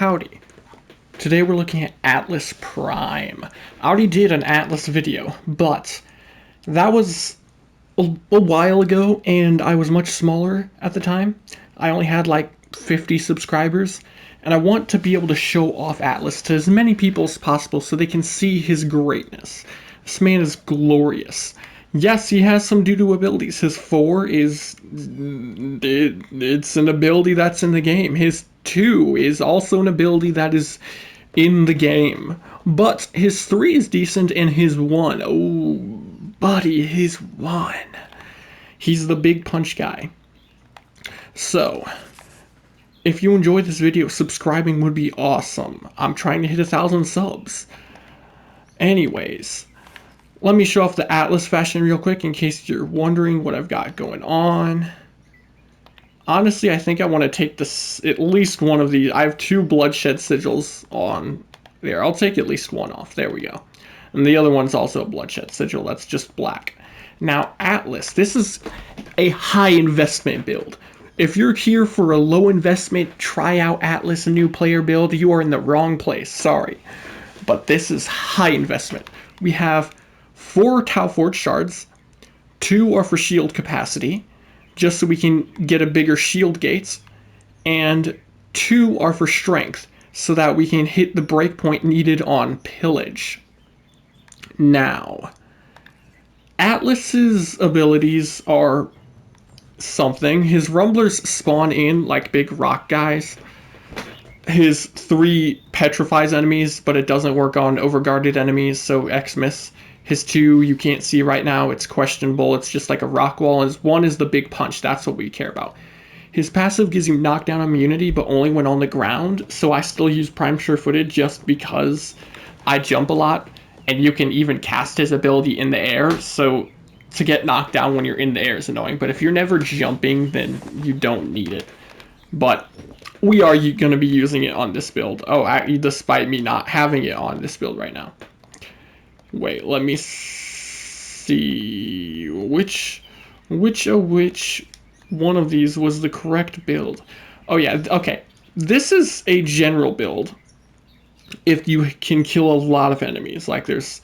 Howdy. Today we're looking at Atlas Prime. I already did an Atlas video, but that was a while ago and I was much smaller at the time. I only had like 50 subscribers, and I want to be able to show off Atlas to as many people as possible so they can see his greatness. This man is glorious. Yes, he has some doo-doo abilities. His 4 is... it's an ability that's in the game. His 2 is also an ability that is in the game. But his 3 is decent, and his 1... oh, buddy, his 1. He's the big punch guy. So, if you enjoyed this video, subscribing would be awesome. I'm trying to hit 1,000 subs. Anyways... let me show off the Atlas fashion real quick in case you're wondering what I've got going on. Honestly, I think I want to take this, at least one of these. I have 2 bloodshed sigils on there. I'll take at least one off. There we go. And the other one's also a bloodshed sigil. That's just black. Now, Atlas. This is a high investment build. If you're here for a low investment, try out Atlas, a new player build, you are in the wrong place. Sorry. But this is high investment. We have 4 Tau Forge shards, 2 are for shield capacity, just so we can get a bigger shield gates, and 2 are for strength, so that we can hit the breakpoint needed on pillage. Now, Atlas's abilities are something. His rumblers spawn in like big rock guys. His 3 petrifies enemies, but it doesn't work on overguarded enemies, so X-miss. His 2, you can't see right now. It's questionable. It's just like a rock wall. His 1 is the big punch. That's what we care about. His passive gives you knockdown immunity, but only when on the ground. So I still use Prime Sure-Footed just because I jump a lot. And you can even cast his ability in the air. So to get knocked down when you're in the air is annoying. But if you're never jumping, then you don't need it. But we are going to be using it on this build. Oh, despite me not having it on this build right now. Wait, let me see which one of these was the correct build. Oh yeah, okay. This is a general build if you can kill a lot of enemies. Like there's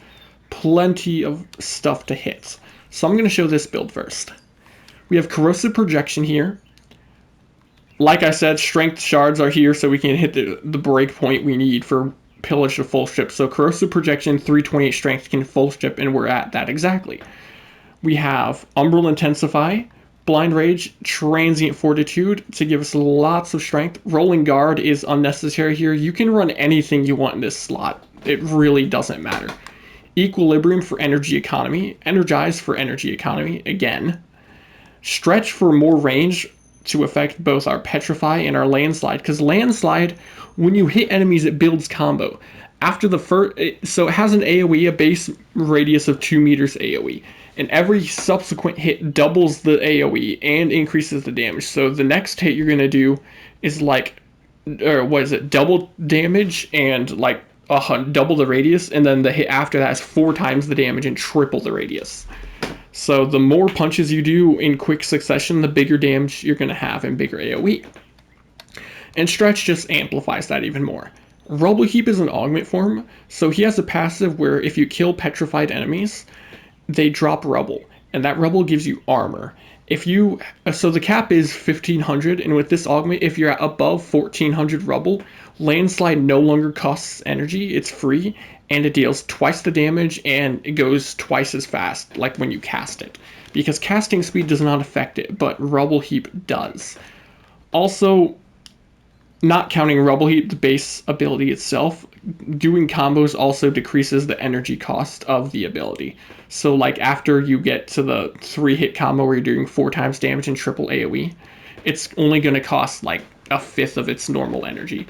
plenty of stuff to hit. So I'm going to show this build first. We have corrosive projection here. Like I said, strength shards are here so we can hit the break point we need for pillage to full strip. So corrosive projection, 328 strength can full strip, and we're at that exactly. We have umbral intensify, blind rage, transient fortitude to give us lots of strength. Rolling guard is unnecessary here. You can run anything you want in this slot. It really doesn't matter. Equilibrium for energy economy, energize for energy economy again. Stretch for more range to affect both our petrify and our landslide, because landslide, when you hit enemies, it builds combo. After the first, so it has an AoE, a base radius of 2 meters AoE, and every subsequent hit doubles the AoE and increases the damage. So the next hit you're gonna do is like, or what is it, double damage and like double the radius, and then the hit after that is 4 times the damage and triple the radius. So the more punches you do in quick succession, the bigger damage you're going to have and bigger AoE. And Stretch just amplifies that even more. Rubble Heap is an augment form, so he has a passive where if you kill petrified enemies, they drop rubble, and that rubble gives you armor. So the cap is 1500, and with this augment, if you're at above 1400 rubble, landslide no longer costs energy, it's free, and it deals twice the damage, and it goes twice as fast, like when you cast it. Because casting speed does not affect it, but Rubble Heap does. Also, not counting Rubble Heap, the base ability itself, doing combos also decreases the energy cost of the ability. So like after you get to the 3-hit combo where you're doing 4 times damage and triple AoE, it's only going to cost like 1/5 of its normal energy.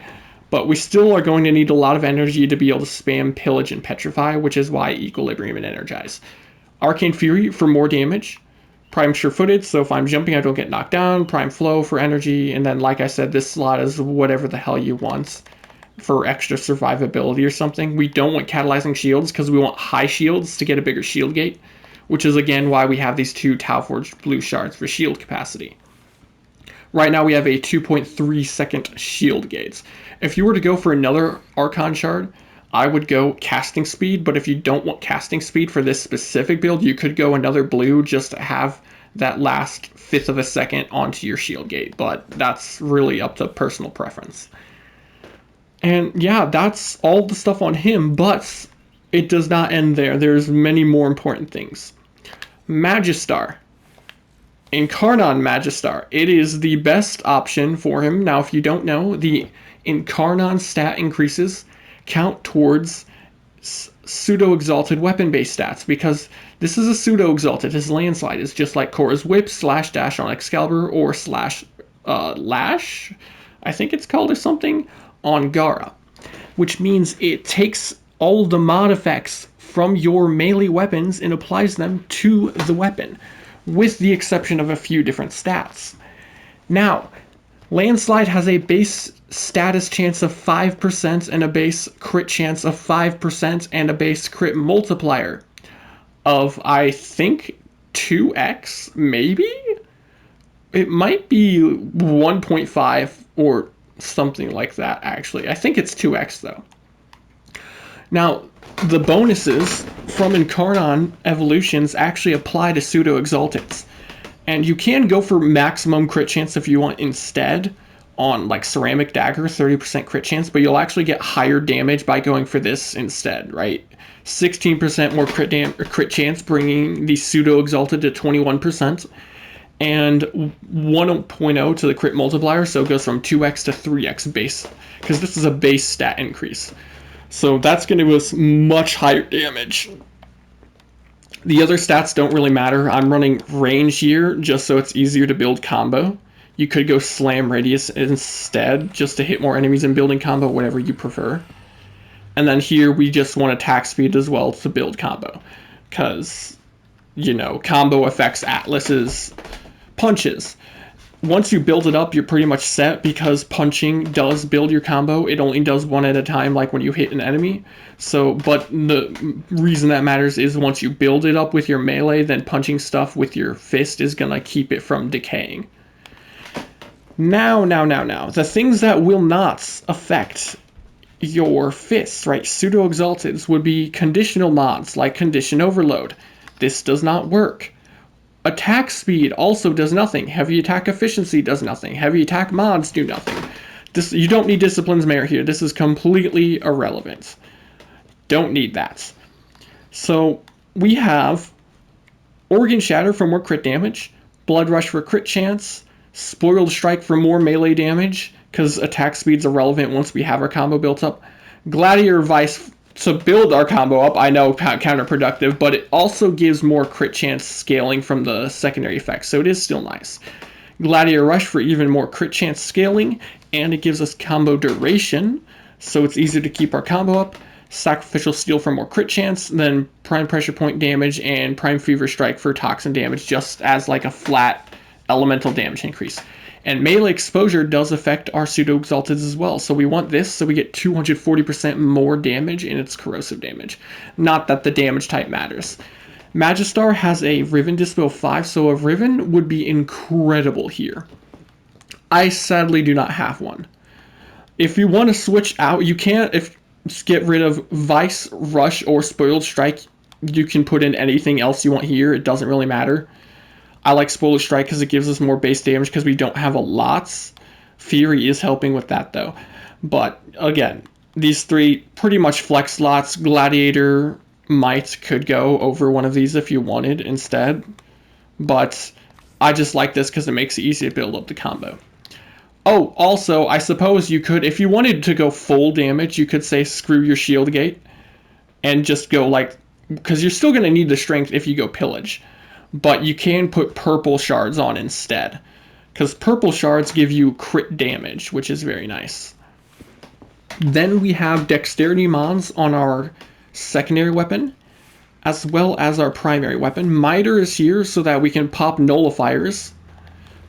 But we still are going to need a lot of energy to be able to spam Pillage and Petrify, which is why Equilibrium and Energize. Arcane Fury for more damage. Prime Sure-Footed, so if I'm jumping I don't get knocked down. Prime Flow for energy, and then like I said, this slot is whatever the hell you want for extra survivability or something. We don't want Catalyzing Shields because we want high shields to get a bigger shield gate, which is again why we have these 2 Tau Forged blue shards for shield capacity. Right now we have a 2.3 second shield gauge. If you were to go for another Archon shard, I would go casting speed, but if you don't want casting speed for this specific build, you could go another blue just to have that last fifth of a second onto your shield gate, but that's really up to personal preference. And yeah, that's all the stuff on him, but it does not end there. There's many more important things. Magistar. Incarnon Magistar. It is the best option for him. Now, if you don't know, the Incarnon stat increases count towards pseudo-exalted weapon-based stats, because this is a pseudo-exalted. His landslide is just like Korra's whip, slash dash on Excalibur, or slash lash, I think it's called, or something, on Gaara, which means it takes all the mod effects from your melee weapons and applies them to the weapon, with the exception of a few different stats. Now, Landslide has a base status chance of 5% and a base crit chance of 5% and a base crit multiplier of, I think, 2x, maybe? It might be 1.5 or something like that, actually. I think it's 2x, though. Now, the bonuses from Incarnon evolutions actually apply to pseudo-exalteds. And you can go for maximum crit chance if you want instead on like Ceramic Dagger, 30% crit chance, but you'll actually get higher damage by going for this instead, right? 16% more crit chance, bringing the pseudo-exalted to 21%, and 1.0 to the crit multiplier, so it goes from 2x to 3x base, because this is a base stat increase. So that's going to give us much higher damage. The other stats don't really matter. I'm running range here just so it's easier to build combo. You could go slam radius instead just to hit more enemies and building combo, whatever you prefer. And then here we just want attack speed as well to build combo, because, you know, combo affects Atlas's punches. Once you build it up, you're pretty much set, because punching does build your combo. It only does one at a time, like when you hit an enemy. So, but the reason that matters is once you build it up with your melee, then punching stuff with your fist is gonna keep it from decaying. Now, the things that will not affect your fists, right? Pseudo-exalteds would be conditional mods, like Condition Overload. This does not work. Attack speed also does nothing. Heavy attack efficiency does nothing. Heavy attack mods do nothing. You don't need Discipline's Mare here. This is completely irrelevant. Don't need that. So we have Organ Shatter for more crit damage, Blood Rush for crit chance, Spoiled Strike for more melee damage, because attack speed's irrelevant once we have our combo built up, Gladiator Vice to build our combo up, I know, counterproductive, but it also gives more crit chance scaling from the secondary effects, so it is still nice. Gladiator Rush for even more crit chance scaling, and it gives us combo duration, so it's easier to keep our combo up. Sacrificial Steel for more crit chance, then Prime Pressure Point damage, and Prime Fever Strike for toxin damage, just as like a flat elemental damage increase. And melee exposure does affect our pseudo-exalteds as well, so we want this so we get 240% more damage in its corrosive damage. Not that the damage type matters. Magistar has a Riven Dispo 5, so a Riven would be incredible here. I sadly do not have one. If you want to switch out, you can't get rid of Vice, Rush, or Spoiled Strike. You can put in anything else you want here, it doesn't really matter. I like Spoiled Strike because it gives us more base damage because we don't have a lot. Fury is helping with that though. But again, these three pretty much flex slots. Gladiator Might could go over one of these if you wanted instead. But I just like this because it makes it easy to build up the combo. Oh, also, I suppose you could, if you wanted to go full damage, you could say screw your shield gate and just go like, because you're still going to need the strength if you go pillage. But you can put purple shards on instead, because purple shards give you crit damage, which is very nice. Then we have dexterity mods on our secondary weapon, as well as our primary weapon. Miter is here so that we can pop nullifiers,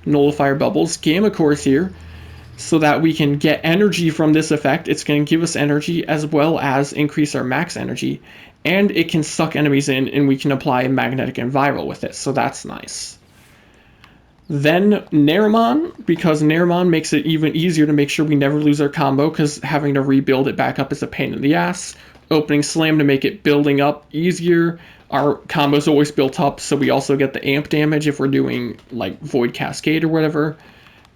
nullifier bubbles. Gamma Core is here so that we can get energy from this effect. It's going to give us energy as well as increase our max energy. And it can suck enemies in, and we can apply magnetic and viral with it, so that's nice. Then Naramon, because Naramon makes it even easier to make sure we never lose our combo, because having to rebuild it back up is a pain in the ass. Opening Slam to make it building up easier. Our combo's always built up, so we also get the amp damage if we're doing like Void Cascade or whatever.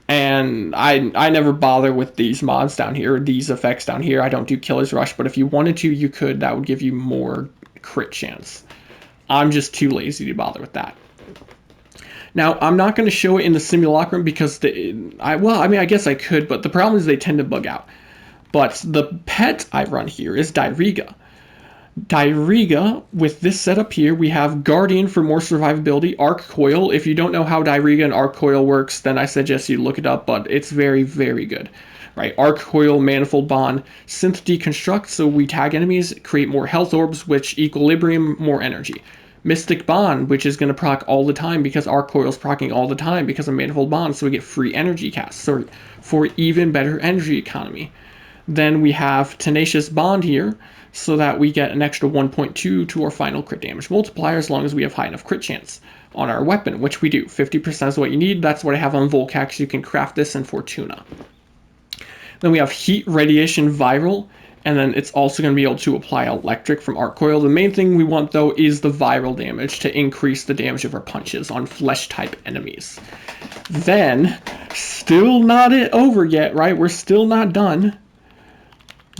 And I never bother with these mods down here, these effects down here. I don't do Killer's Rush, but if you wanted to, you could. That would give you more crit chance. I'm just too lazy to bother with that. Now, I'm not going to show it in the simulacrum because I guess I could, but the problem is they tend to bug out. But the pet I run here is Diriga. Diriga, with this setup here, we have Guardian for more survivability, Arc Coil. If you don't know how Diriga and Arc Coil works, then I suggest you look it up, but it's very, very good. Right, Arc Coil, Manifold Bond, Synth Deconstruct, so we tag enemies, create more health orbs, which equilibrium, more energy. Mystic Bond, which is going to proc all the time because Arc Coil's procking all the time because of Manifold Bond, so we get free energy casts, so for even better energy economy. Then we have Tenacious Bond here, so that we get an extra 1.2 to our final crit damage multiplier as long as we have high enough crit chance on our weapon, which we do. 50% is what you need. That's what I have on Volcax. You can craft this in Fortuna. Then we have Heat Radiation Viral, and then it's also going to be able to apply Electric from Arc Coil. The main thing we want, though, is the viral damage to increase the damage of our punches on flesh-type enemies. Then, still not over yet, right? We're still not done.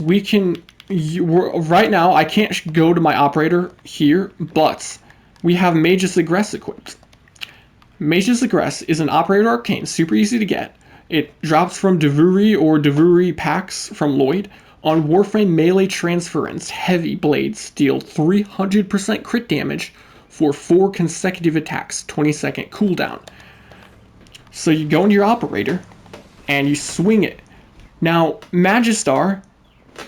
We can... right now, I can't go to my operator here, but we have Mage's Aggress equipped. Mage's Aggress is an Operator Arcane, super easy to get. It drops from Devuri or Devuri packs from Lloyd. On Warframe melee transference, heavy blades deal 300% crit damage for 4 consecutive attacks, 20-second cooldown. So you go into your operator and you swing it. Now, Magistar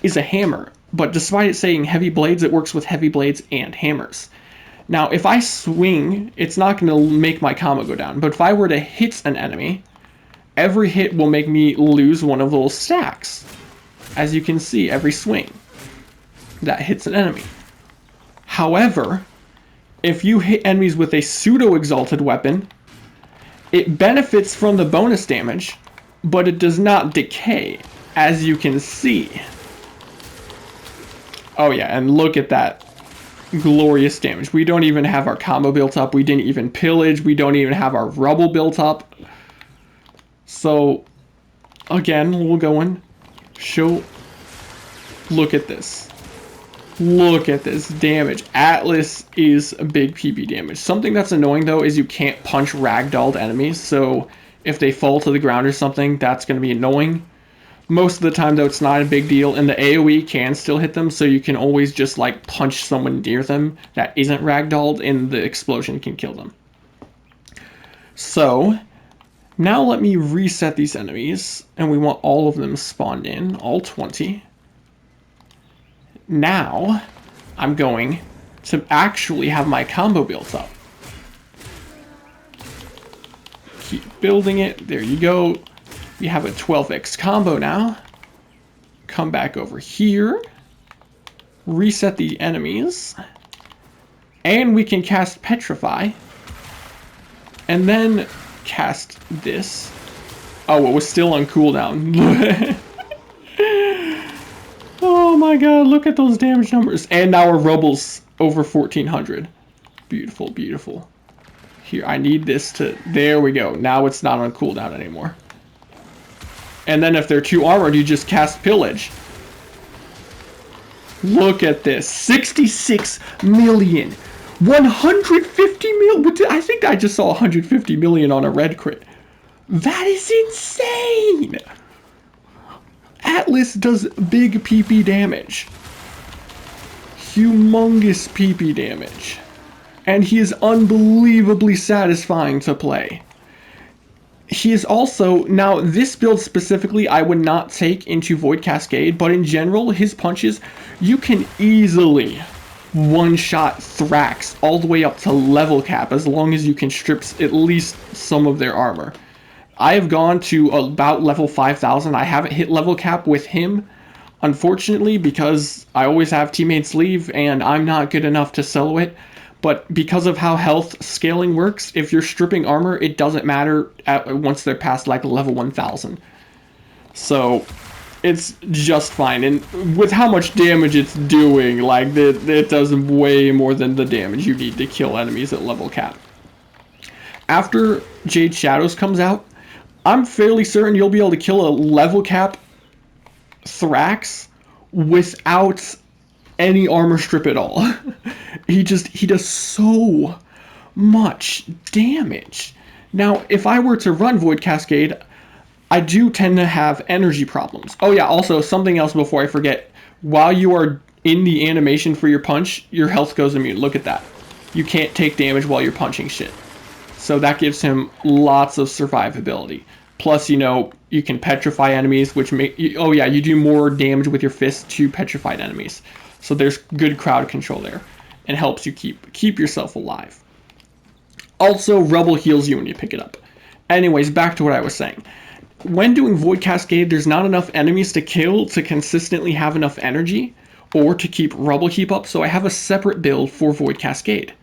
is a hammer, but despite it saying heavy blades, it works with heavy blades and hammers. Now, if I swing, it's not going to make my combo go down, but if I were to hit an enemy, every hit will make me lose one of those stacks. As you can see, every swing that hits an enemy. However, if you hit enemies with a pseudo-exalted weapon, it benefits from the bonus damage, but it does not decay, as you can see. Oh yeah, and look at that glorious damage. We don't even have our combo built up. We didn't even pillage. We don't even have our rubble built up. So, again, we'll go in. Look at this. Look at this damage. Atlas is a big PP damage. Something that's annoying, though, is you can't punch ragdolled enemies. So, if they fall to the ground or something, that's going to be annoying. Most of the time, though, it's not a big deal, and the AoE can still hit them, so you can always just, like, punch someone near them that isn't ragdolled, and the explosion can kill them. So, now let me reset these enemies, and we want all of them spawned in, all 20. Now, I'm going to actually have my combo built up. Keep building it, there you go. We have a 12x combo now. Come back over here. Reset the enemies. And we can cast Petrify. And then cast this. Oh, it was still on cooldown. Oh my god, look at those damage numbers. And now our rubble's over 1400. Beautiful, beautiful. Here, I need this to... There we go. Now it's not on cooldown anymore. And then if they're too armored, you just cast Pillage. Look at this. 66 million. 150 million. I think I just saw 150 million on a red crit. That is insane. Atlas does big PP damage. Humongous PP damage. And he is unbelievably satisfying to play. He is also, now this build specifically I would not take into Void Cascade, but in general, his punches, you can easily one-shot Thrax all the way up to level cap as long as you can strip at least some of their armor. I have gone to about level 5,000. I haven't hit level cap with him, unfortunately, because I always have teammates leave and I'm not good enough to solo it. but because of how health scaling works, if you're stripping armor, it doesn't matter once they're past like level 1000. So it's just fine, and with how much damage it's doing, like it does way more than the damage you need to kill enemies at level cap. After Jade Shadows comes out, I'm fairly certain you'll be able to kill a level cap Thrax without any armor strip at all. he does so much damage. Now, if I were to run Void Cascade, I do tend to have energy problems. Oh yeah, also something else before I forget. While you are in the animation for your punch, your health goes immune. Look at that. You can't take damage while you're punching shit. So that gives him lots of survivability. Plus, you know, you can petrify enemies, which make you, oh yeah, you do more damage with your fists to petrified enemies. So there's good crowd control there, and helps you keep yourself alive. Also, Rubble heals you when you pick it up. Anyways, back to what I was saying. When doing Void Cascade, there's not enough enemies to kill to consistently have enough energy, or to keep Rubble Heap up, so I have a separate build for Void Cascade.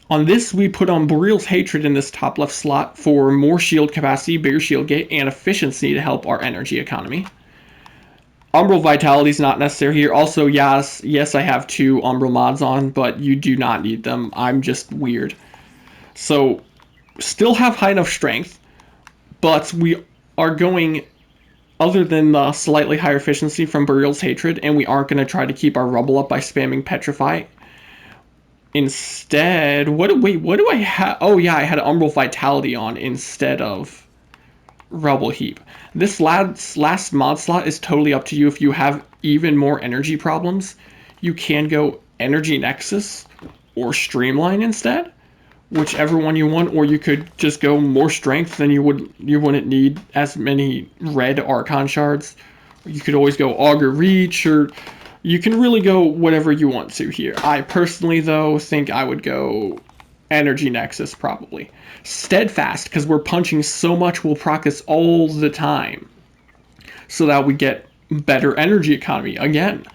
On this, we put on Boreal's Hatred in this top left slot for more shield capacity, bigger shield gate, and efficiency to help our energy economy. Umbral Vitality is not necessary here. Also, yes, I have 2 Umbral mods on, but you do not need them. I'm just weird. So, still have high enough strength, but we are going, other than the slightly higher efficiency from Boreal's Hatred, and we aren't going to try to keep our Rubble up by spamming Petrify. Instead, what do I have? Oh yeah, I had Umbral Vitality on instead of Rubble Heap. This last mod slot is totally up to you. If you have even more energy problems, you can go Energy Nexus or Streamline instead, whichever one you want, or you could just go more strength, then you wouldn't need as many red Archon shards. You could always go Augur Reach, or you can really go whatever you want to here. I personally, though, think I would go Energy Nexus, probably. Steadfast, because we're punching so much, we'll proc this all the time, so that we get better energy economy again.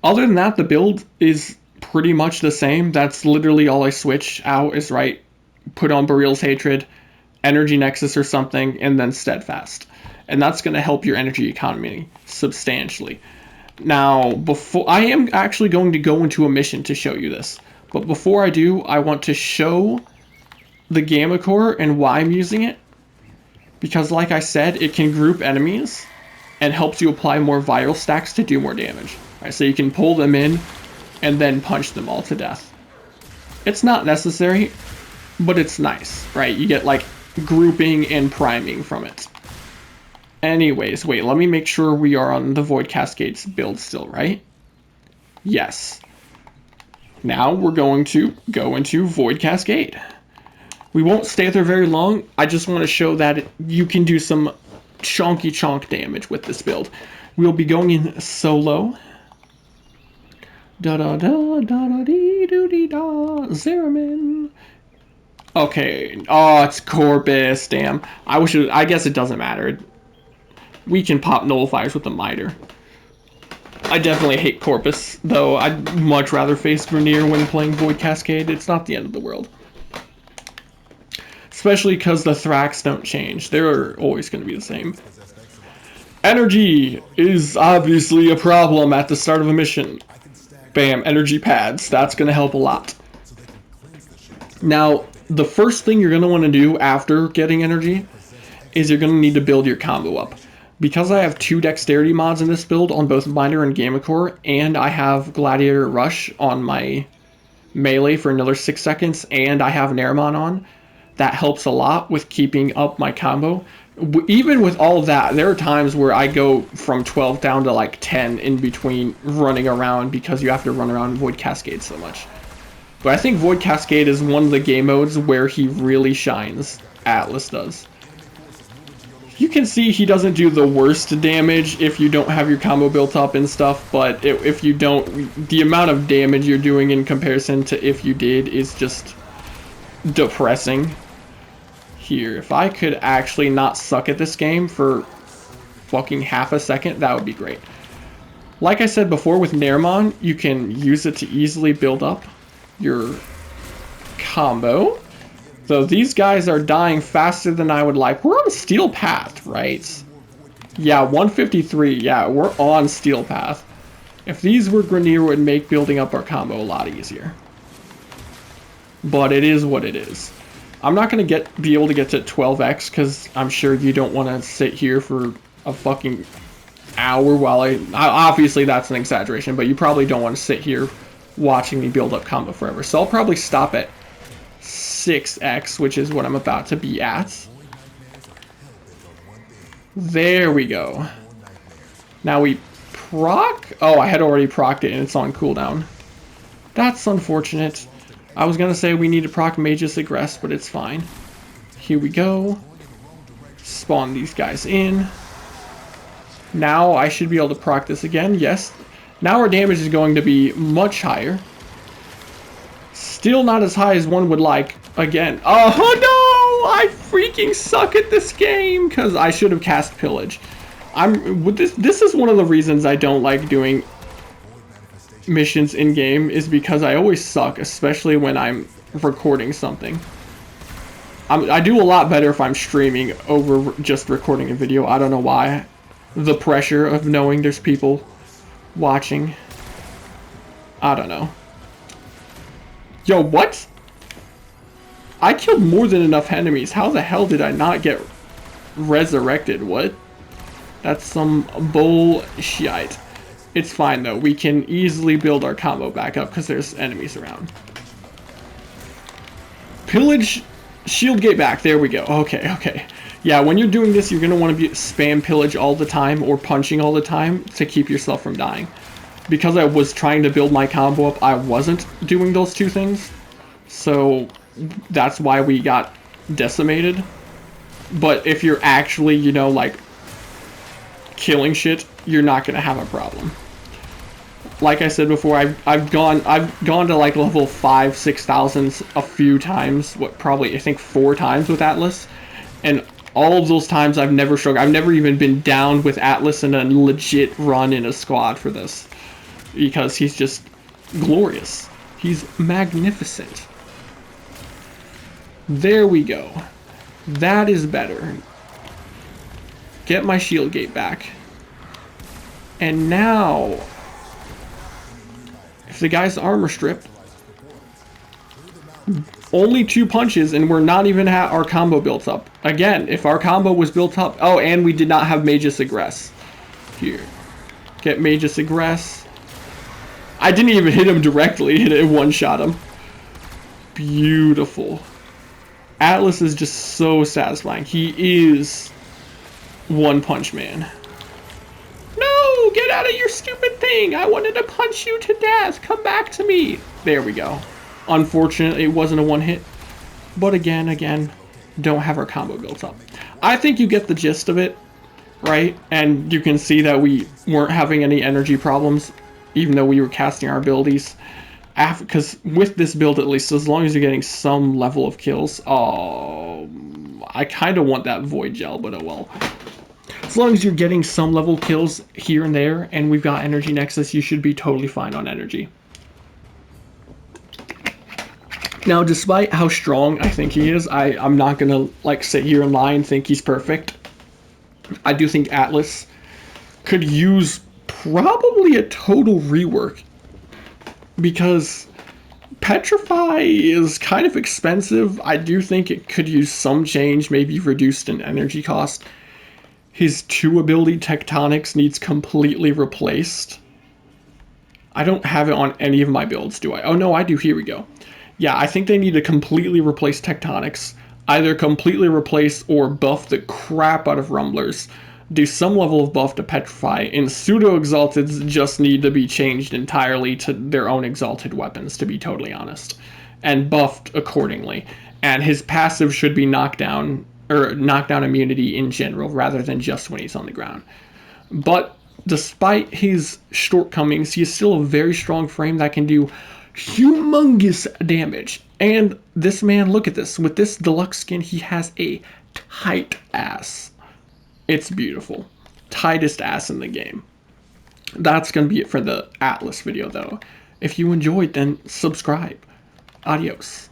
Other than that, the build is pretty much the same. That's literally all I switch out is, right, put on Boreal's Hatred, Energy Nexus or something, and then Steadfast. And that's going to help your energy economy substantially. Now, before I am actually going to go into a mission to show you this, but before I do, I want to show the Gamma Core and why I'm using it, because like I said, it can group enemies and helps you apply more viral stacks to do more damage. Right, so you can pull them in and then punch them all to death. It's not necessary, but it's nice, right? You get like grouping and priming from it. Anyways, wait, let me make sure we are on the Void Cascades build still, right? Yes. Now we're going to go into Void Cascade. We won't stay there very long. I just want to show that you can do some chonky damage with this build. We'll be going in solo. Da da da da da dee doo dee da. Zeramin. Okay. Oh, it's Corpus. Damn. I guess it doesn't matter. We can pop nullifiers with the Miter. I definitely hate Corpus, though. I'd much rather face Grineer when playing Void Cascade. It's not the end of the world. Especially because the Thrax don't change. They're always going to be the same. Energy is obviously a problem at the start of a mission. Bam, energy pads. That's going to help a lot. Now, the first thing you're going to want to do after getting energy is you're going to need to build your combo up. Because I have 2 dexterity mods in this build on both Miner and Gamma Core, and I have Gladiator Rush on my melee for another 6 seconds, and I have Naramon on, that helps a lot with keeping up my combo. Even with all of that, there are times where I go from 12 down to like 10 in between running around, because you have to run around Void Cascade so much. But I think Void Cascade is one of the game modes where he really shines. Atlas does. You can see he doesn't do the worst damage if you don't have your combo built up and stuff, but if you don't, the amount of damage you're doing in comparison to if you did is just depressing. Here, if I could actually not suck at this game for fucking half a second, that would be great. Like I said before, with Naramon, you can use it to easily build up your combo. So these guys are dying faster than I would like. We're on Steel Path, right? Yeah, 153. Yeah, we're on Steel Path. If these were Grenier, it would make building up our combo a lot easier. But it is what it is. I'm not going to be able to get to 12x because I'm sure you don't want to sit here for a fucking hour while obviously that's an exaggeration, but you probably don't want to sit here watching me build up combo forever. So I'll probably stop at 6x, which is what I'm about to be at. There we go. Now we proc. Oh, I had already procced it and it's on cooldown. That's unfortunate. I was gonna say we need to proc Magus Aggress, but it's fine. Here we go. Spawn these guys in. Now I should be able to proc this again. Yes. Now our damage is going to be much higher. Still not as high as one would like. Again. Oh no! I freaking suck at this game because I should have cast Pillage. This is one of the reasons I don't like doing missions in game, is because I always suck, especially when I'm recording something. I do a lot better if I'm streaming over just recording a video. I don't know why. The pressure of knowing there's people watching. I don't know. Yo, what? I killed more than enough enemies. How the hell did I not get resurrected? What? That's some bullshit. It's fine though. We can easily build our combo back up because there's enemies around. Pillage, shield gate back. There we go. Okay, okay. Yeah, when you're doing this, you're going to want to spam pillage all the time or punching all the time to keep yourself from dying. Because I was trying to build my combo up, I wasn't doing those two things. So that's why we got decimated. But if you're actually, you know, like killing shit, you're not going to have a problem. Like I said before, I've gone to like level 5,000-6,000 a few times. Probably I think 4 times with Atlas, and all of those times I've never struggled. I've never even been down with Atlas in a legit run in a squad for this, because he's just glorious. He's magnificent. There we go. That is better. Get my shield gate back. And now, if the guy's armor stripped, only 2 punches and we're not even at our combo built up. Again, if our combo was built up, oh, and we did not have Magus Aggress. Here, get Magus Aggress. I didn't even hit him directly, it one-shot him. Beautiful. Atlas is just so satisfying. He is One Punch Man. No, get out of your stupid thing. I wanted to punch you to death. Come back to me. There we go. Unfortunately, it wasn't a one hit. But again, don't have our combo built up. I think you get the gist of it, right? And you can see that we weren't having any energy problems, even though we were casting our abilities. Because with this build, at least, as long as you're getting some level of kills, I kind of want that Void Gel, but oh well. As long as you're getting some level kills here and there, and we've got Energy Nexus, you should be totally fine on energy. Now, despite how strong I think he is, I'm not going to like sit here and lie and think he's perfect. I do think Atlas could use probably a total rework, because Petrify is kind of expensive. I do think it could use some change, maybe reduced in energy cost. His 2 ability Tectonics needs completely replaced. I don't have it on any of my builds, do I? Oh no, I do. Here we go. Yeah, I think they need to completely replace Tectonics. Either completely replace or buff the crap out of Rumblers. Do some level of buff to Petrify, and Pseudo-Exalteds just need to be changed entirely to their own Exalted weapons, to be totally honest. And buffed accordingly. And his passive should be knockdown, or knockdown immunity in general, rather than just when he's on the ground. But despite his shortcomings, he is still a very strong frame that can do humongous damage. And this man, look at this. With this deluxe skin, he has a tight ass. It's beautiful. Tightest ass in the game. That's going to be it for the Atlas video, though. If you enjoyed, then subscribe. Adios.